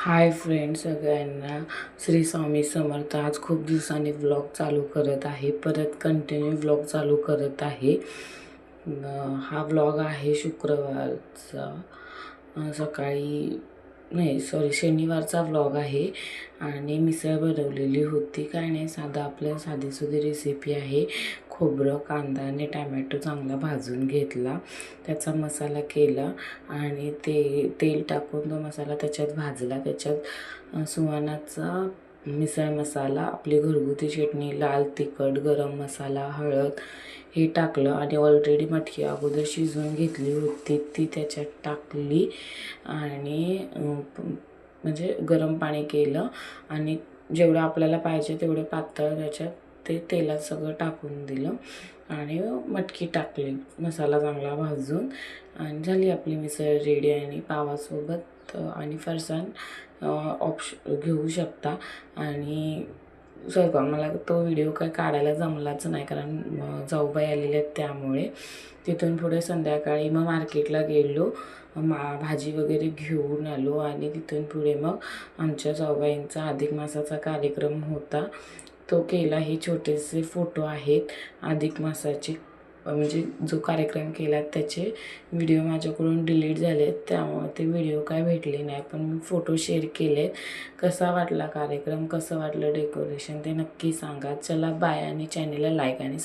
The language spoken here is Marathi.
हाय फ्रेंड्स सगळ्यांना, श्री स्वामी समर्थ. आज खूप दिवसांनी व्लॉग चालू करत आहे, परत कंटिन्यू व्लॉग चालू करत आहे. हा व्लॉग आहे शुक्रवारचा, सकाळी नाही सॉरी शनिवारचा व्लॉग आहे. आणि मिसळ बनवलेली होती, काय नाही साधा आपलं साधीसुधी रेसिपी आहे. खोबरं, कांदा आणि टॅमॅटो चांगला भाजून घेतला, त्याचा मसाला केला आणि तेल टाकून तो मसाला त्याच्यात भाजला. त्याच्यात सुहानाचा मिसळ मसाला, आपली घरगुती चटणी, लाल तिखट, गरम मसाला, हळद हे टाकलं आणि ऑलरेडी मटकी अगोदर शिजवून घेतली होती ती त्याच्यात टाकली आणि म्हणजे गरम पाणी केलं आणि जेवढं आपल्याला पाहिजे तेवढे पातळ त्याच्यात ते तेलात सगळं टाकून दिलं आणि मटकी टाकली, मसाला चांगला भाजून, आणि झाली आपली मिसळ रेडी. आणि पावासोबत आणि फरसाण घेऊ शकता. आणि स्वयंपाक मला तो व्हिडिओ काय काढायला जमलाच नाही, कारण जाऊबाई आलेल्या आहेत त्यामुळे. तिथून पुढे संध्याकाळी मग मार्केटला गेलो, भाजी वगैरे घेऊन आलो आणि तिथून पुढे मग आमच्या जाऊबाईंचा अधिक मासाचा कार्यक्रम होता, तो केला. हे छोटेसे फोटो आहेत अधिक मासाचे, म्हणजे जो कार्यक्रम केला त्याचे व्हिडिओ माझ्याकडून डिलीट झाले, त्यामुळे ते व्हिडिओ काय भेटले नाही, पण मी फोटो शेअर केले. कसा वाटला कार्यक्रम, कसं वाटलं डेकोरेशन ते नक्की सांगा. चला बाय, आणि चॅनलला लाईक आणि